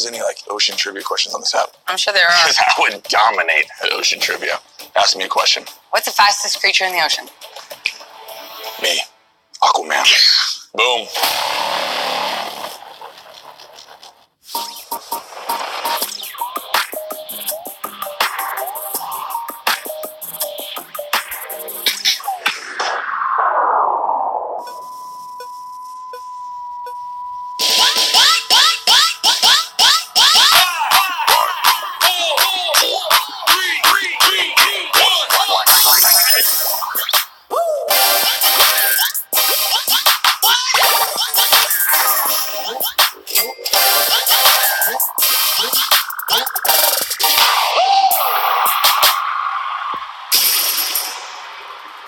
there's any like ocean trivia questions on this app. I'm sure there are. Because I would dominate at ocean trivia. Ask me a question. What's the fastest creature in the ocean? Me. Aquaman. Boom.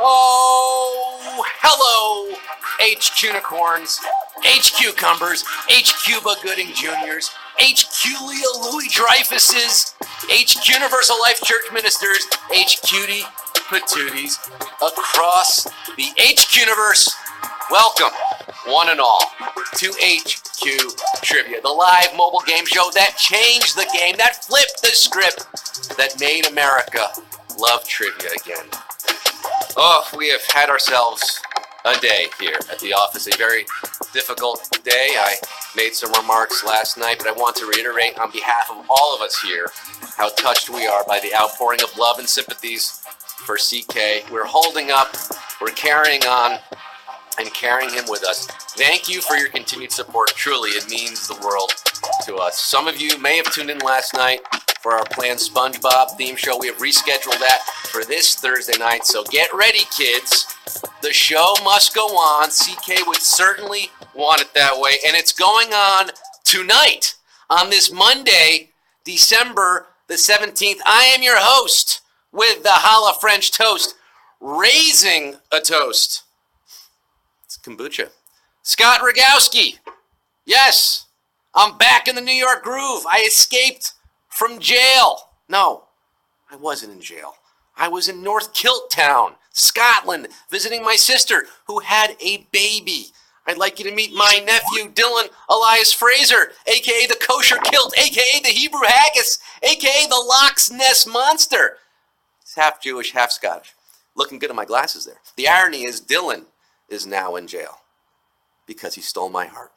Oh, hello, H-Cunicorns, H-Cucumbers, H-Cuba Gooding Juniors, H-Culia Louis Dreyfuses, H-Universal Life Church Ministers, H-Cutie Patooties, across the H-Cuniverse. Welcome, one and all, to HQ Trivia, the live mobile game show that changed the game, that flipped the script, that made America love trivia again. Oh, we have had ourselves a day here at the office, a very difficult day. I made some remarks last night, but I want to reiterate on behalf of all of us here how touched we are by the outpouring of love and sympathies for CK. We're holding up, we're carrying on, and carrying him with us. Thank you for your continued support. Truly, it means the world to us. Some of you may have tuned in last night for our planned SpongeBob theme show. We have rescheduled that for this Thursday night, so get ready, kids. The show must go on. CK would certainly want it that way, and it's going on tonight, on this Monday, December the 17th. I am your host with the Holla French Toast, raising a toast. It's kombucha. Scott Rogowski. Yes, I'm back in the New York groove. I escaped from jail. No, I wasn't in jail. I was in North Kilttown, Scotland, visiting my sister who had a baby. I'd like you to meet my nephew, Dylan Elias Fraser, a.k.a. the Kosher Kilt, a.k.a. the Hebrew Haggis, a.k.a. the Loch Ness Monster. He's half Jewish, half Scottish. Looking good in my glasses there. The irony is Dylan is now in jail because he stole my heart.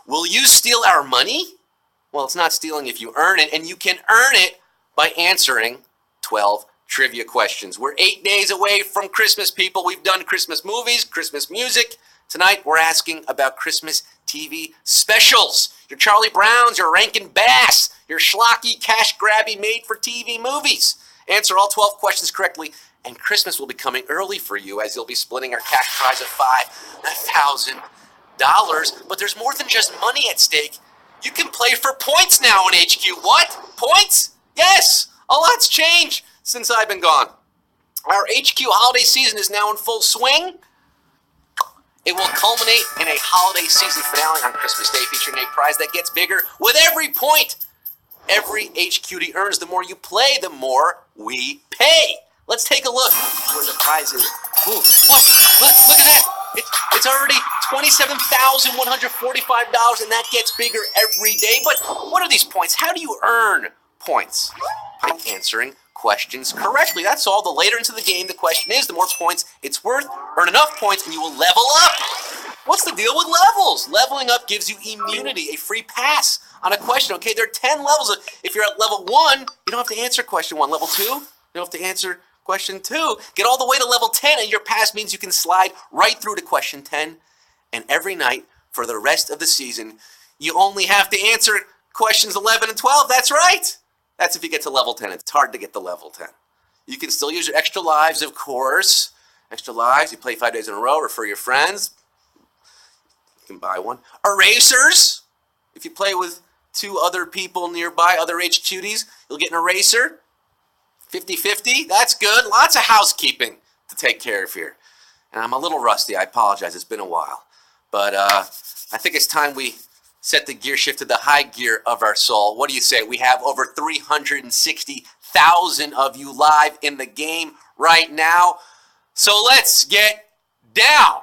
Will you steal our money? Well, it's not stealing if you earn it, and you can earn it by answering 12 trivia questions. We're 8 days away from Christmas, people. We've done Christmas movies, Christmas music. Tonight, we're asking about Christmas TV specials. Your Charlie Browns, your Rankin Bass, your schlocky, cash-grabby, made-for-TV movies. Answer all 12 questions correctly, and Christmas will be coming early for you as you'll be splitting our cash prize of $5,000. But there's more than just money at stake. You can play for points now in HQ. What? Points? Yes! A lot's changed since I've been gone. Our HQ holiday season is now in full swing. It will culminate in a holiday season finale on Christmas Day featuring a prize that gets bigger with every point. Every HQD earns. The more you play, the more we pay. Let's take a look where the prize is. Ooh, look at that. It's already $27,145, and that gets bigger every day. But what are these points? How do you earn points? By answering questions correctly. That's all. The later into the game the question is, the more points it's worth. Earn enough points and you will level up. What's the deal with levels? Leveling up gives you immunity, a free pass on a question. Okay, there are 10 levels. If you're at level 1, you don't have to answer question 1. Level 2, you don't have to answer question 2. Get all the way to level 10 and your pass means you can slide right through to question 10. And every night for the rest of the season, you only have to answer questions 11 and 12. That's right. That's if you get to level 10. It's hard to get to level 10. You can still use your extra lives, of course. Extra lives, you play 5 days in a row, refer your friends. You can buy one. Erasers. If you play with 2 other people nearby, other HQDs, you'll get an eraser. 50-50, that's good. Lots of housekeeping to take care of here. And I'm a little rusty, I apologize, it's been a while. But I think it's time we set the gear shift to the high gear of our soul. What do you say? We have over 360,000 of you live in the game right now. So let's get down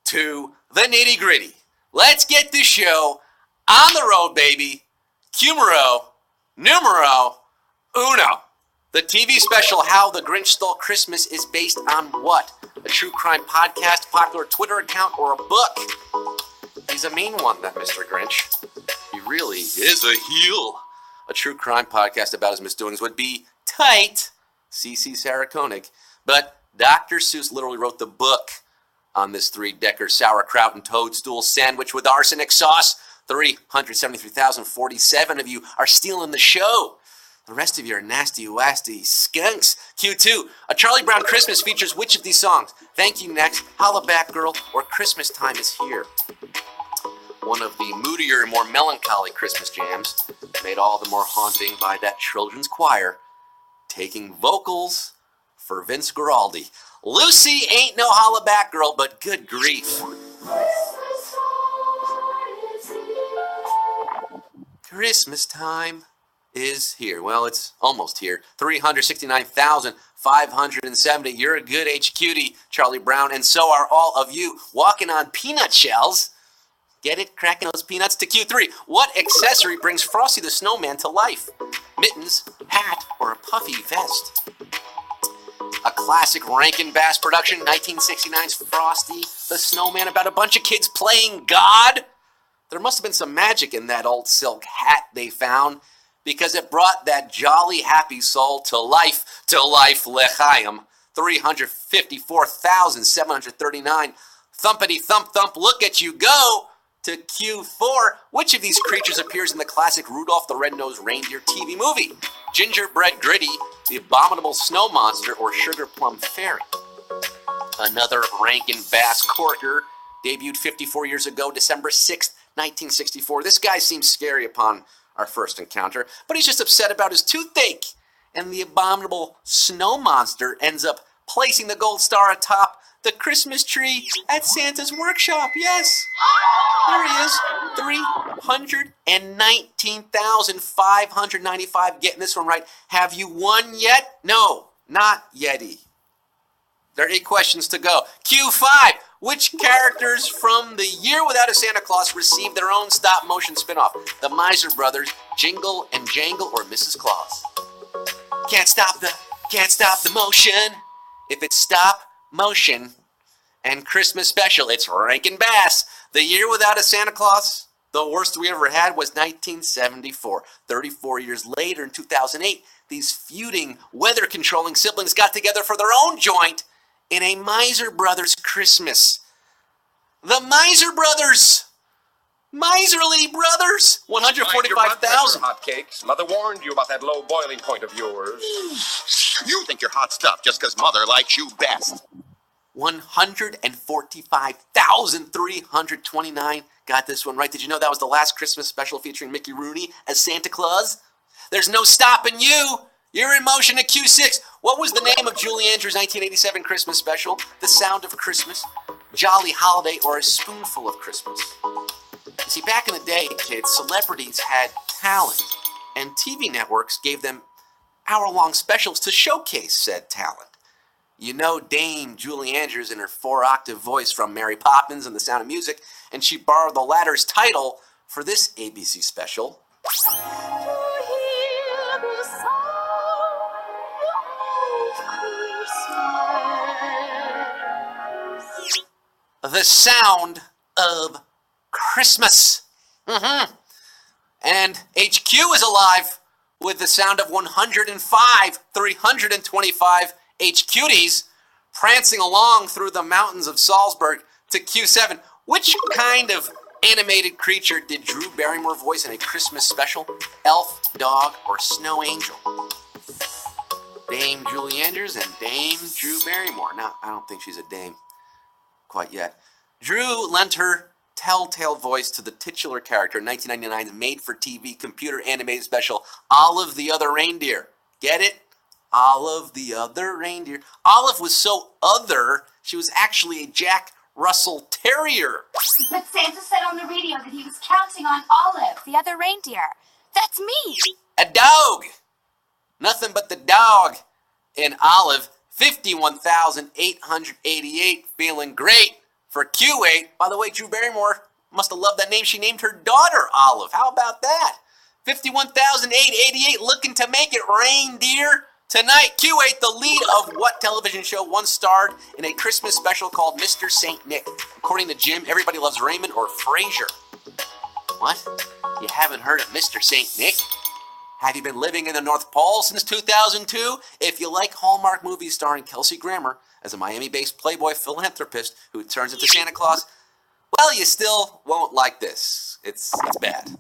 to the nitty-gritty. Let's get this show on the road, baby. numero uno. The TV special How the Grinch Stole Christmas is based on what? A true crime podcast, popular Twitter account, or a book? He's a mean one, that Mr. Grinch. He really is a heel. A true crime podcast about his misdoings would be tight, C.C. Sarah Koenig. But Dr. Seuss literally wrote the book on this three-decker sauerkraut and toadstool sandwich with arsenic sauce. 373,047 of you are stealing the show. The rest of you are nasty-wasty skunks. Q2, A Charlie Brown Christmas features which of these songs? Thank You Next, Holla Back Girl, or Christmas Time is Here? One of the moodier and more melancholy Christmas jams, made all the more haunting by that children's choir, taking vocals for Vince Guaraldi. Lucy ain't no holla back girl, but good grief. Christmas time is here. Well, it's almost here. 369,570. You're a good HQT, Charlie Brown, and so are all of you walking on peanut shells. Get it? Cracking those peanuts to Q3. What accessory brings Frosty the Snowman to life? Mittens, hat, or a puffy vest? A classic Rankin Bass production, 1969's Frosty the Snowman, about a bunch of kids playing God. There must have been some magic in that old silk hat they found, because it brought that jolly, happy soul to life, l'chaim. 354,739. Thumpity thump thump, look at you go. To Q4, which of these creatures appears in the classic Rudolph the Red-Nosed Reindeer TV movie? Gingerbread Gritty, the Abominable Snow Monster, or Sugar Plum Fairy? Another Rankin Bass corker, debuted 54 years ago, December 6th, 1964. This guy seems scary upon our first encounter, but he's just upset about his toothache. And the Abominable Snow Monster ends up placing the gold star atop the Christmas tree at Santa's workshop. Yes, there he is. 319,595. Getting this one right. Have you won yet? No, not yeti. There are 8 questions to go. Q5. Which characters from The Year Without a Santa Claus received their own stop-motion spin-off? The Miser Brothers, Jingle and Jangle, or Mrs. Claus? Can't stop the motion. If it's stop motion and Christmas special, it's Rankin Bass. The Year Without a Santa Claus, the worst we ever had, was 1974. 34 years later, in 2008, these feuding, weather-controlling siblings got together for their own joint in a Miser Brothers Christmas. The Miser Brothers! Miserly Brothers! 145,000. Hotcakes. Mother warned you about that low boiling point of yours. You think you're hot stuff just because Mother likes you best. 145,329 got this one right. Did you know that was the last Christmas special featuring Mickey Rooney as Santa Claus? There's no stopping you. You're in motion to Q6. What was the name of Julie Andrews' 1987 Christmas special? The Sound of Christmas, Jolly Holiday, or A Spoonful of Christmas? You see, back in the day, kids, celebrities had talent, and TV networks gave them hour-long specials to showcase said talent. You know Dame Julie Andrews in her 4-octave voice from Mary Poppins and The Sound of Music, and she borrowed the latter's title for this ABC special. The Sound of Christmas. And HQ is alive with the sound of 325 HQTs prancing along through the mountains of Salzburg to Q7. Which kind of animated creature did Drew Barrymore voice in a Christmas special? Elf, dog, or snow angel? Dame Julie Andrews and Dame Drew Barrymore. Now, I don't think she's a dame quite yet. Drew lent her telltale voice to the titular character in 1999's made-for-TV computer animated special, Olive the Other Reindeer. Get it? Olive the Other Reindeer. Olive was so other, she was actually a Jack Russell Terrier. But Santa said on the radio that he was counting on Olive, the other reindeer. That's me. A dog. Nothing but the dog in Olive. 51,888. Feeling great for Q8. By the way, Drew Barrymore must have loved that name. She named her daughter Olive. How about that? 51,888 looking to make it reindeer. Tonight, Q8, the lead of what television show once starred in a Christmas special called Mr. St. Nick? According to Jim, Everybody Loves Raymond or Frasier. What? You haven't heard of Mr. St. Nick? Have you been living in the North Pole since 2002? If you like Hallmark movies starring Kelsey Grammer as a Miami-based playboy philanthropist who turns into Santa Claus, well, you still won't like this. It's bad.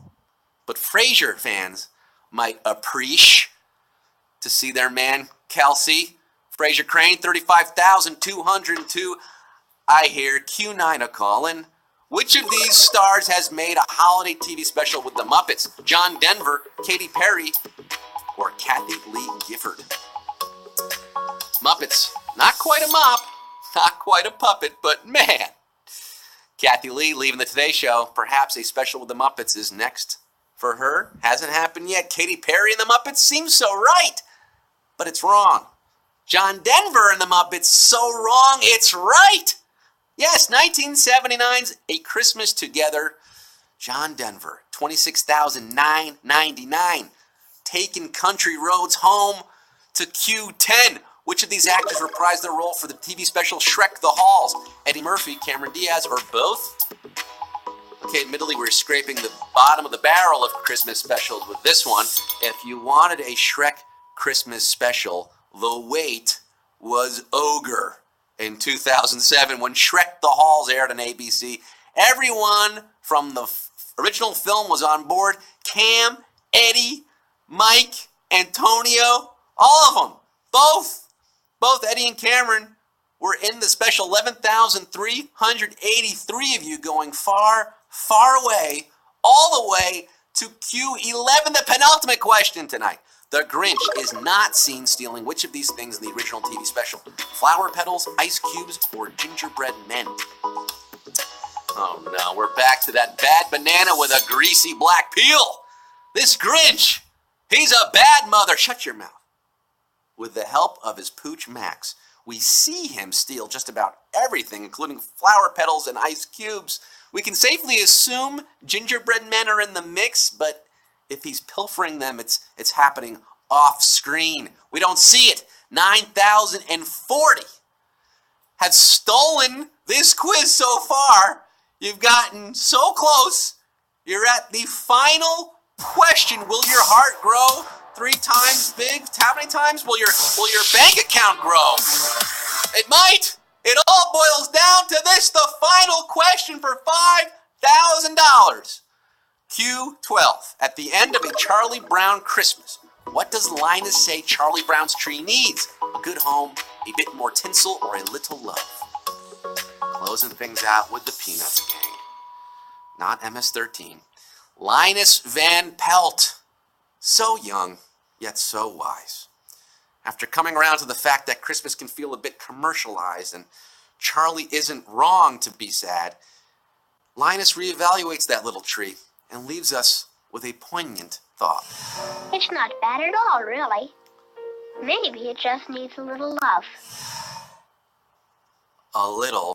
But Frasier fans might appreciate to see their man, Kelsey. Frasier Crane, 35,202. I hear Q9 Colin. Which of these stars has made a holiday TV special with the Muppets? John Denver, Katy Perry, or Kathy Lee Gifford? Muppets. Not quite a mop, not quite a puppet, but man. Kathy Lee leaving the Today Show. Perhaps a special with the Muppets is next for her. Hasn't happened yet. Katy Perry and the Muppets seems so right, but it's wrong. John Denver and the Muppets, so wrong, it's right. Yes, 1979's A Christmas Together. John Denver, 26,999. Taking country roads home to Q10. Which of these actors reprised their role for the TV special Shrek the Halls? Eddie Murphy, Cameron Diaz, or both? Okay, admittedly, we're scraping the bottom of the barrel of Christmas specials with this one. If you wanted a Shrek Christmas special, the wait was over. In 2007, when Shrek the Halls aired on ABC, everyone from the original film was on board. Cam, Eddie, Mike, Antonio, all of them. Both Eddie and Cameron were in the special. 11,383 of you going far, far away, all the way to Q11, the penultimate question tonight. The Grinch is not seen stealing which of these things in the original TV special? Flower petals, ice cubes, or gingerbread men? Oh no, we're back to that bad banana with a greasy black peel. This Grinch, he's a bad mother. Shut your mouth. With the help of his pooch Max, we see him steal just about everything, including flower petals and ice cubes. We can safely assume gingerbread men are in the mix, but if he's pilfering them, it's happening off screen. We don't see it. 9,040 have stolen this quiz so far. You've gotten so close. You're at the final question. Will your heart grow 3 times big? How many times will your bank account grow? It might. It all boils down to this, the final question for $5,000. Q12. At the end of a Charlie Brown Christmas, what does Linus say Charlie Brown's tree needs? A good home, a bit more tinsel, or a little love? Closing things out with the Peanuts gang. Not MS-13. Linus Van Pelt. So young, yet so wise. After coming around to the fact that Christmas can feel a bit commercialized and Charlie isn't wrong to be sad, Linus reevaluates that little tree and leaves us with a poignant thought. It's not bad at all, really. Maybe it just needs a little love. A little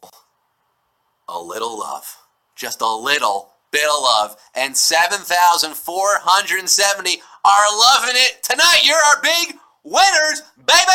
love. Just a little bit of love. And 7,470 are loving it tonight. You're our big winners, baby!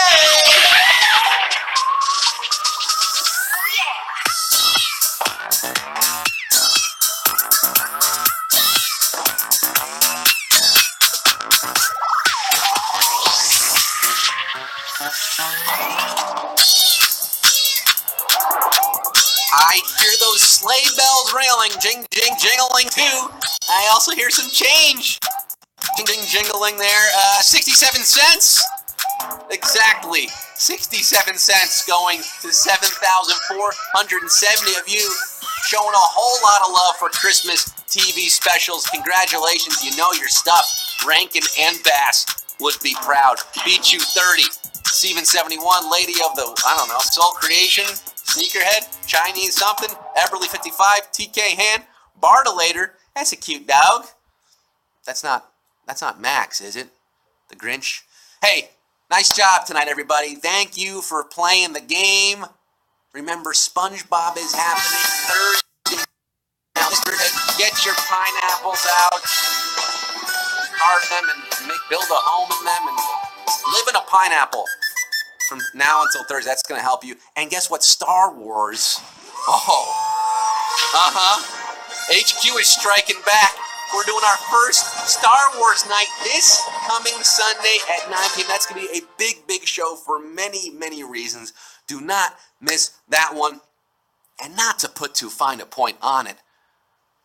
I hear those sleigh bells railing, jing, jing, jingling too. I also hear some change. Jing, jing, jingling there. 67 cents. Exactly. 67 cents going to 7,470 of you showing a whole lot of love for Christmas TV specials. Congratulations. You know your stuff. Rankin and Bass would be proud. Beat you 30. Steven 71, Lady of the, Soul Creation. Sneakerhead, Chinese something, Eberly 55, TK Hand, Bartolator, that's a cute dog. That's not Max, is it? The Grinch? Hey, nice job tonight, everybody. Thank you for playing the game. Remember, SpongeBob is happening Thursday. Now, get your pineapples out. carve them and build a home in them and live in a pineapple from now until Thursday. That's going to help you. And guess what? Star Wars. HQ is striking back. We're doing our first Star Wars night this coming Sunday at 9 p.m. That's going to be a big, big show for many, many reasons. Do not miss that one. And not to put too fine a point on it.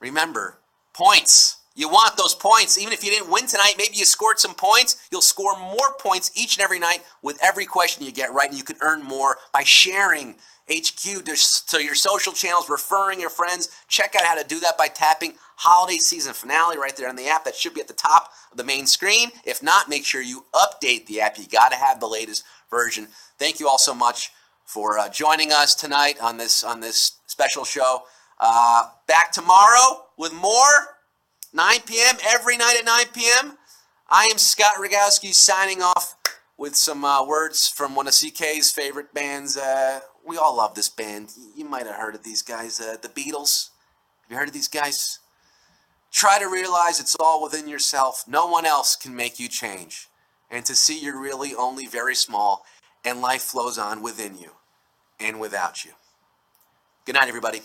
Remember, points. You want those points. Even if you didn't win tonight, maybe you scored some points. You'll score more points each and every night with every question you get right, and you can earn more by sharing HQ to your social channels, referring your friends. Check out how to do that by tapping Holiday Season Finale right there on the app. That should be at the top of the main screen. If not, make sure you update the app. You got to have the latest version. Thank you all so much for joining us tonight on this special show. Back tomorrow with more. 9 p.m. every night at 9 p.m. I am Scott Rogowski signing off with some words from one of CK's favorite bands. We all love this band. You might have heard of these guys, the Beatles. Have you heard of these guys? Try to realize it's all within yourself. No one else can make you change. And to see you're really only very small, and life flows on within you and without you. Good night, everybody.